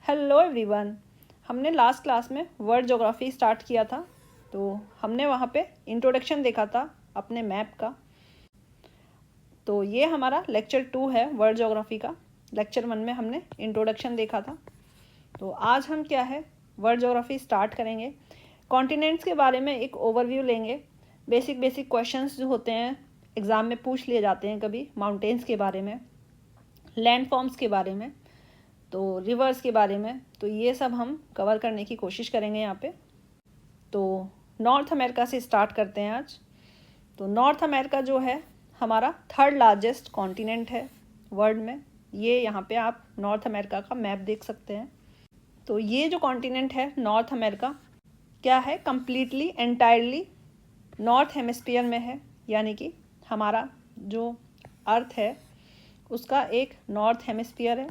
Hello everyone. हमने last class में world geography start किया था, तो हमने वहाँ पे इंट्रोडक्शन देखा था अपने मैप का। तो ये हमारा लेक्चर 2 है वर्ल्ड ज्योग्राफी का। लेक्चर 1 में हमने इंट्रोडक्शन देखा था। तो आज हम क्या है वर्ल्ड ज्योग्राफी स्टार्ट करेंगे। कॉन्टिनेंट्स के बारे में एक ओवरव्यू लेंगे। बेसिक क्वेश्चंस जो होते हैं एग्ज़ाम में पूछ लिए जाते हैं कभी, माउंटेन्स के बारे में, लैंड फॉर्म्स के बारे में, तो रिवर्स के बारे में। तो ये सब हम कवर करने की कोशिश करेंगे यहाँ पे। तो नॉर्थ अमेरिका से स्टार्ट करते हैं आज। तो नॉर्थ अमेरिका जो है हमारा थर्ड लार्जेस्ट कॉन्टिनेंट है वर्ल्ड में। ये यहाँ पे आप नॉर्थ अमेरिका का मैप देख सकते हैं। तो ये जो कॉन्टिनेंट है नॉर्थ अमेरिका क्या है, कम्प्लीटली एंटायरली नॉर्थ हेमिस्फीयर में है। यानी कि हमारा जो अर्थ है उसका एक नॉर्थ हेमिस्फीयर है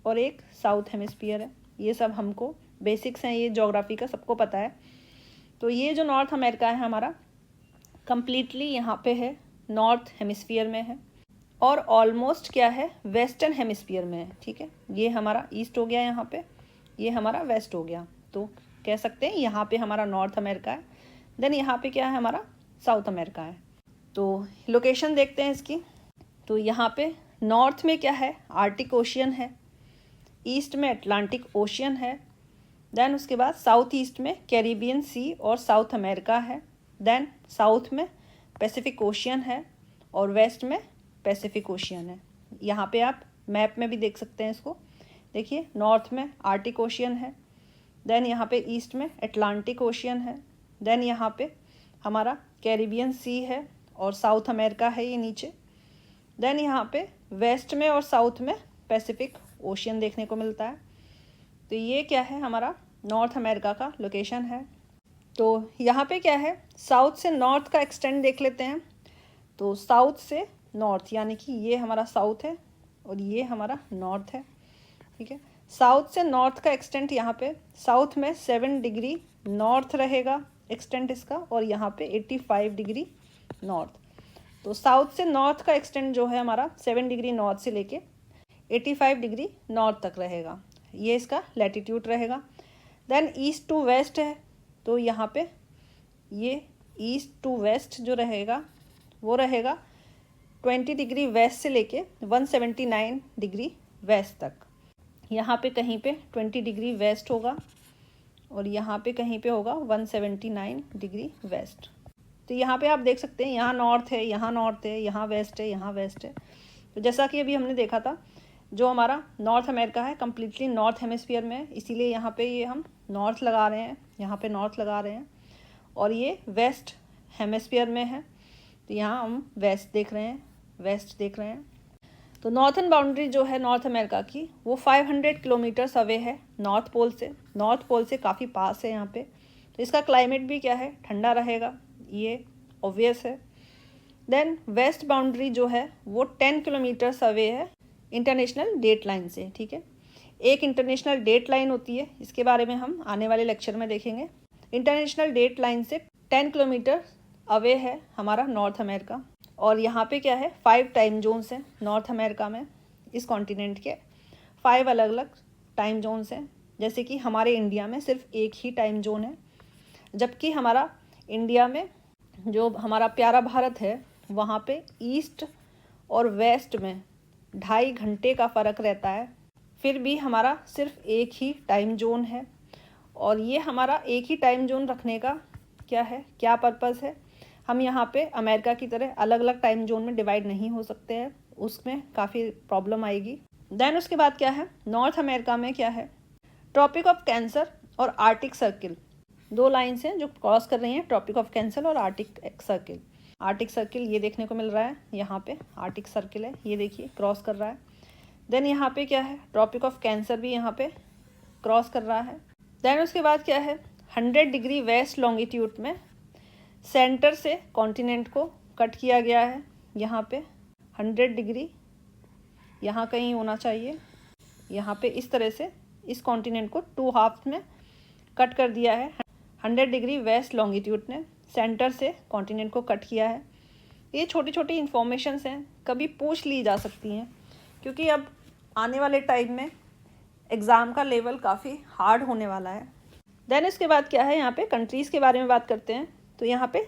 और एक साउथ हेमिस्फीयर है। ये सब हमको बेसिक्स हैं, ये ज्योग्राफी का सबको पता है। तो ये जो नॉर्थ अमेरिका है हमारा कम्प्लीटली यहाँ पे है, नॉर्थ हेमिस्फीयर में है और ऑलमोस्ट क्या है वेस्टर्न हेमिस्फीयर में है। ठीक है, ये हमारा ईस्ट हो गया यहाँ पे, ये हमारा वेस्ट हो गया। तो कह सकते हैं यहाँ पे हमारा नॉर्थ अमेरिका है, देन यहाँ पे क्या है हमारा साउथ अमेरिका है। तो लोकेशन देखते हैं इसकी। तो यहाँ पे नॉर्थ में क्या है, आर्टिक ओशियन है, ईस्ट में अटलांटिक ओशियन है, देन उसके बाद साउथ ईस्ट में कैरिबियन सी और साउथ अमेरिका है, देन साउथ में पैसिफिक ओशियन है और वेस्ट में पैसिफिक ओशियन है। यहाँ पे आप मैप में भी देख सकते हैं इसको। देखिए नॉर्थ में आर्टिक ओशियन है, देन यहाँ पे ईस्ट में अटलांटिक ओशियन है, देन यहाँ पे हमारा कैरिबियन सी है और साउथ अमेरिका है ये नीचे, देन यहाँ पे वेस्ट में और साउथ में पैसिफिक ओशियन देखने को मिलता है। तो ये क्या है हमारा नॉर्थ अमेरिका का लोकेशन है। तो यहाँ पे क्या है साउथ से नॉर्थ का एक्सटेंड देख लेते हैं। तो साउथ से नॉर्थ यानी कि ये हमारा साउथ है और ये हमारा नॉर्थ है। ठीक है, साउथ से नॉर्थ का एक्सटेंट यहाँ पे साउथ में 7 डिग्री नॉर्थ रहेगा एक्सटेंट इसका, और यहाँ पे 85 डिग्री नॉर्थ। तो साउथ से नॉर्थ का एक्सटेंट जो है हमारा 7 डिग्री नॉर्थ से लेके 85 डिग्री नॉर्थ तक रहेगा। ये इसका लैटिट्यूड रहेगा। देन ईस्ट टू वेस्ट है, तो यहाँ पे ये ईस्ट टू वेस्ट जो रहेगा वो रहेगा 20 डिग्री वेस्ट से लेके 179 डिग्री वेस्ट तक। यहाँ पे कहीं पे 20 डिग्री वेस्ट होगा और यहाँ पे कहीं पे होगा 179 डिग्री वेस्ट। तो यहाँ पे आप देख सकते हैं यहाँ नॉर्थ है, यहाँ नॉर्थ है, यहाँ वेस्ट है, यहाँ वेस्ट है। तो जैसा कि अभी हमने देखा था जो हमारा नॉर्थ अमेरिका है कम्प्लीटली नॉर्थ हेमिस्फीयर में है, इसीलिए यहाँ पे ये हम नॉर्थ लगा रहे हैं, यहाँ पे नॉर्थ लगा रहे हैं। और ये वेस्ट हेमिस्फीयर में है, तो यहाँ हम वेस्ट देख रहे हैं, वेस्ट देख रहे हैं। तो नॉर्थन बाउंड्री जो है नॉर्थ अमेरिका की वो 500 किलोमीटर्स अवे है नॉर्थ पोल से। नॉर्थ पोल से काफ़ी पास है यहाँ पे। तो इसका क्लाइमेट भी क्या है ठंडा रहेगा, ये ऑब्वियस है। देन वेस्ट बाउंड्री जो है वो 10 किलोमीटर्स अवे है इंटरनेशनल डेट लाइन से। ठीक है, एक इंटरनेशनल डेट लाइन होती है, इसके बारे में हम आने वाले लेक्चर में देखेंगे। इंटरनेशनल डेट लाइन से 10 किलोमीटर अवे है हमारा नॉर्थ अमेरिका। और यहाँ पे क्या है 5 टाइम जोन्स हैं नॉर्थ अमेरिका में। इस कॉन्टिनेंट के 5 अलग अलग टाइम जोन्स हैं। जैसे कि हमारे इंडिया में सिर्फ एक ही टाइम जोन है, जबकि हमारा इंडिया में जो हमारा प्यारा भारत है वहाँ पे ईस्ट और वेस्ट में 2.5 घंटे का फ़र्क रहता है। फिर भी हमारा सिर्फ एक ही टाइम जोन है। और ये हमारा एक ही टाइम जोन रखने का क्या है, क्या पर्पज़ है, हम यहाँ पे अमेरिका की तरह अलग अलग टाइम जोन में डिवाइड नहीं हो सकते हैं, उसमें काफ़ी प्रॉब्लम आएगी। देन उसके बाद क्या है नॉर्थ अमेरिका में क्या है ट्रॉपिक ऑफ कैंसर और आर्टिक सर्किल, 2 लाइन्स हैं जो क्रॉस कर रही हैं, ट्रॉपिक ऑफ कैंसर और आर्टिक सर्किल। आर्टिक सर्किल ये देखने को मिल रहा है, यहाँ पे आर्टिक सर्किल है, ये देखिए क्रॉस कर रहा है। देन यहाँ पे क्या है ट्रॉपिक ऑफ कैंसर भी यहाँ पे क्रॉस कर रहा है। देन उसके बाद क्या है 100 डिग्री वेस्ट लॉन्गिट्यूड में सेंटर से कॉन्टिनेंट को कट किया गया है। यहाँ पे 100 डिग्री यहाँ कहीं होना चाहिए, यहाँ पे इस तरह से इस कॉन्टिनेंट को 2 हाफ में कट कर दिया है। 100 डिग्री वेस्ट लॉन्गिट्यूड ने सेंटर से कॉन्टिनेंट को कट किया है। ये छोटी छोटी इन्फॉर्मेशंस हैं, कभी पूछ ली जा सकती हैं, क्योंकि अब आने वाले टाइम में एग्ज़ाम का लेवल काफ़ी हार्ड होने वाला है। देन इसके बाद क्या है, यहाँ पे कंट्रीज़ के बारे में बात करते हैं। तो यहाँ पे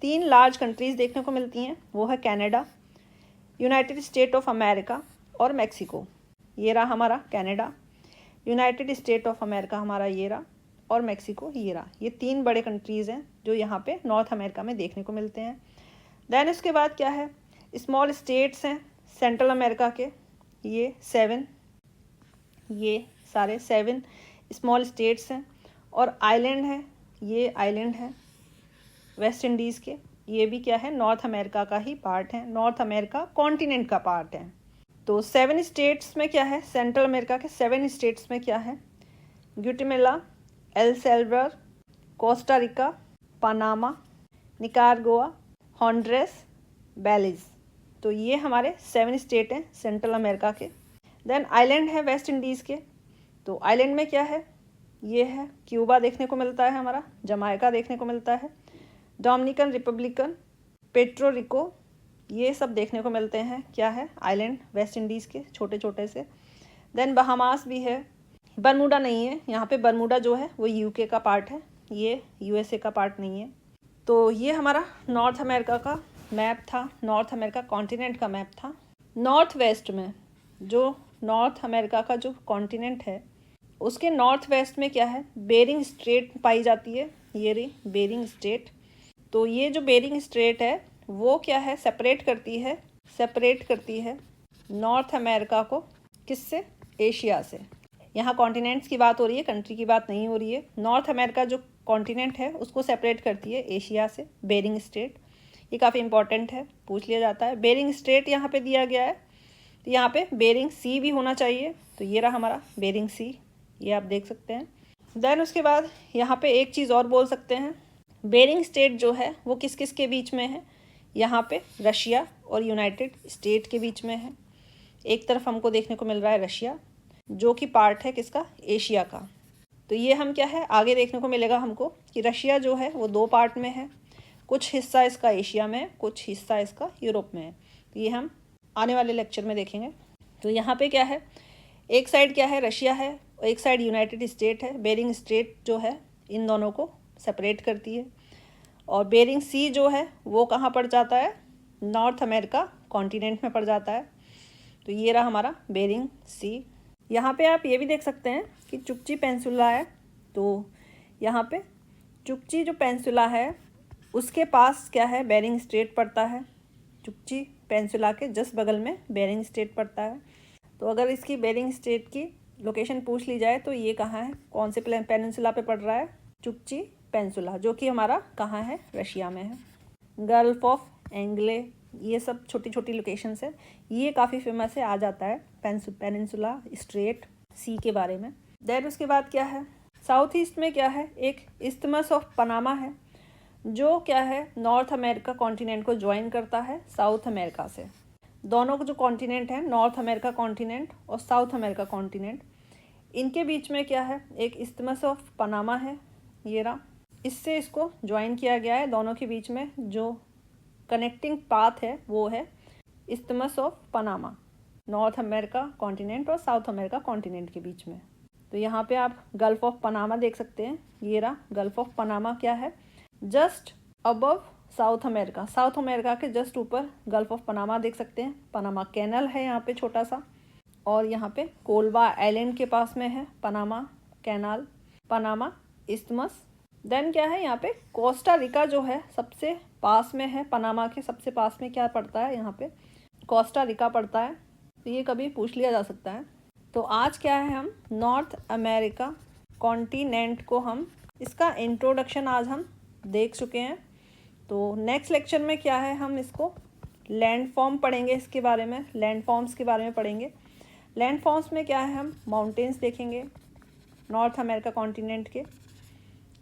3 लार्ज कंट्रीज़ देखने को मिलती हैं, वो है Canada, United state of America और मेक्सिको। ये रहा हमारा Canada, United state of America हमारा ये रहा, और मेक्सिको ये रहा। ये 3 बड़े कंट्रीज़ हैं जो यहाँ पे नॉर्थ अमेरिका में देखने को मिलते हैं। देन इसके बाद क्या है, स्मॉल स्टेट्स हैं सेंट्रल अमेरिका के, ये 7, ये सारे 7 स्मॉल स्टेट्स हैं। और आइलैंड है, ये आइलैंड है वेस्ट इंडीज़ के, ये भी क्या है, नॉर्थ अमेरिका का ही पार्ट है, नॉर्थ अमेरिका कॉन्टिनेंट का पार्ट है। तो 7 स्टेट्स में क्या है, सेंट्रल अमेरिका के 7 स्टेट्स में क्या है, Guatemala, El Salvador, Costa Rica, Panama, Nicaragua, Honduras, Belize. तो ये हमारे 7 स्टेट हैं सेंट्रल अमेरिका के। देन आइलैंड है वेस्ट इंडीज़ के, तो आइलैंड में क्या है, ये है क्यूबा देखने को मिलता है हमारा, जमाइका देखने को मिलता है, डोमिनिकन रिपब्लिकन, पेट्रो रिको, ये सब देखने को मिलते हैं क्या है, आइलैंड वेस्ट इंडीज़ के छोटे छोटे से। देन बहामास भी है, बरमूडा नहीं है यहाँ पे, बरमूडा जो है वो यूके का पार्ट है, ये यूएसए का पार्ट नहीं है। तो ये हमारा नॉर्थ अमेरिका का मैप था, नॉर्थ अमेरिका कॉन्टिनेंट का मैप था। नॉर्थ वेस्ट में जो नॉर्थ अमेरिका का जो कॉन्टिनेंट है उसके नॉर्थ वेस्ट में क्या है, बेरिंग स्ट्रेट पाई जाती है, ये रही बेरिंग स्ट्रेट। तो ये जो बेरिंग स्ट्रेट है वो क्या है, सेपरेट करती है नॉर्थ अमेरिका को किससे, एशिया से। यहाँ कॉन्टिनेंट्स की बात हो रही है, कंट्री की बात नहीं हो रही है। नॉर्थ अमेरिका जो कॉन्टिनेंट है उसको सेपरेट करती है एशिया से, बेरिंग स्ट्रेट। ये काफ़ी इंपॉर्टेंट है, पूछ लिया जाता है। बेरिंग स्ट्रेट यहाँ पे दिया गया है, तो यहाँ पे बेरिंग सी भी होना चाहिए, तो ये रहा हमारा बेरिंग सी, ये आप देख सकते हैं। देन उसके बाद यहाँ पे एक चीज़ और बोल सकते हैं, बेरिंग स्टेट जो है वो किस किस के बीच में है, यहाँ पे रशिया और यूनाइटेड स्टेट के बीच में है। एक तरफ हमको देखने को मिल रहा है रशिया, जो कि पार्ट है किसका, एशिया का। तो ये हम क्या है आगे देखने को मिलेगा हमको कि रशिया जो है वो 2 पार्ट में है, कुछ हिस्सा इसका एशिया में है, कुछ हिस्सा इसका यूरोप में है। तो ये हम आने वाले लेक्चर में देखेंगे। तो यहाँ पे क्या है, एक साइड क्या है, रशिया है, और एक साइड यूनाइटेड स्टेट है। बेरिंग स्ट्रेट जो है इन दोनों को सेपरेट करती है। और बेरिंग सी जो है वो कहाँ पड़ जाता है, नॉर्थ अमेरिका कॉन्टिनेंट में पड़ जाता है। तो ये रहा हमारा बेरिंग सी। यहाँ पे आप ये भी देख सकते हैं कि चुकची पेनिनसुला है, तो यहाँ पे चुकची जो पेनिनसुला है उसके पास क्या है, बेरिंग स्ट्रेट पड़ता है। चुकची पेनिनसुला के जस्ट बगल में बेरिंग स्ट्रेट पड़ता है। तो अगर इसकी बेरिंग स्ट्रेट की लोकेशन पूछ ली जाए तो ये कहाँ है, कौन से पेनिनसुला पे पड़ रहा है, चुकची पेनिनसुला, जो कि हमारा कहाँ है, रशिया में है। गल्फ ऑफ एंग्ले, ये सब छोटी छोटी लोकेशंस है, ये काफ़ी फेमस है, आ जाता है पेनिनसुला स्ट्रेट सी के बारे में। देन उसके बाद क्या है, साउथ ईस्ट में क्या है, एक इस्थमस ऑफ पनामा है, जो क्या है नॉर्थ अमेरिका कॉन्टिनेंट को ज्वाइन करता है साउथ अमेरिका से। दोनों जो कॉन्टिनेंट हैं, नॉर्थ अमेरिका कॉन्टिनेंट और साउथ अमेरिका कॉन्टिनेंट, इनके बीच में क्या है, एक इस्थमस ऑफ पनामा है, ये रहा, इससे इसको ज्वाइन किया गया है। दोनों के बीच में जो कनेक्टिंग पाथ है वो है isthmus of Panama, north America continent और साउथ अमेरिका कॉन्टिनेंट के बीच में। तो यहाँ पे आप गल्फ ऑफ पनामा देख सकते हैं, ये रहा गल्फ ऑफ पनामा, क्या है, just above south America, south America के जस्ट ऊपर गल्फ ऑफ पनामा देख सकते हैं। पनामा कैनल है यहाँ पे छोटा सा, और यहाँ पे कोलवा आइलैंड के पास में है Panama Canal, Panama isthmus. Then क्या है, यहाँ पे कोस्टा रिका जो है सबसे पास में है, पनामा के सबसे पास में क्या पड़ता है, यहाँ पे कोस्टा रिका पड़ता है। तो ये कभी पूछ लिया जा सकता है। तो आज क्या है, हम नॉर्थ अमेरिका कॉन्टिनेंट को हम इसका इंट्रोडक्शन आज हम देख चुके हैं। तो नेक्स्ट लेक्चर में क्या है, हम इसको लैंड फॉर्म पढ़ेंगे, इसके बारे में लैंड फॉर्म्स के बारे में पढ़ेंगे। लैंड फॉर्म्स में क्या है, हम माउंटेन्स देखेंगे नॉर्थ अमेरिका कॉन्टिनेंट के,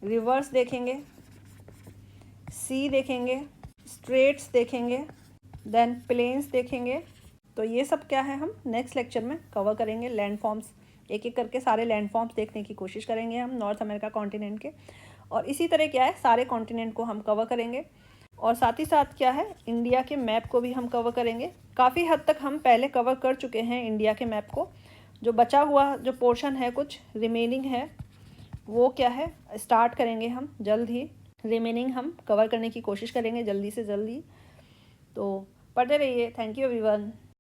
रिवर्स देखेंगे, सी देखेंगे, स्ट्रेट्स देखेंगे, देन प्लेन्स देखेंगे। तो ये सब क्या है हम नेक्स्ट लेक्चर में कवर करेंगे। लैंड फॉर्म्स एक एक करके सारे लैंड फॉर्म्स देखने की कोशिश करेंगे हम नॉर्थ अमेरिका कॉन्टिनेंट के, और इसी तरह क्या है सारे कॉन्टिनेंट को हम कवर करेंगे। और साथ ही साथ क्या है, इंडिया के मैप को भी हम कवर करेंगे। काफ़ी हद तक हम पहले कवर कर चुके हैं इंडिया के मैप को, जो बचा हुआ जो पोर्शन है कुछ रिमेनिंग है वो क्या है स्टार्ट करेंगे हम जल्द ही। रिमेनिंग हम कवर करने की कोशिश करेंगे जल्दी से जल्दी। तो पढ़ते रहिए। Thank you everyone.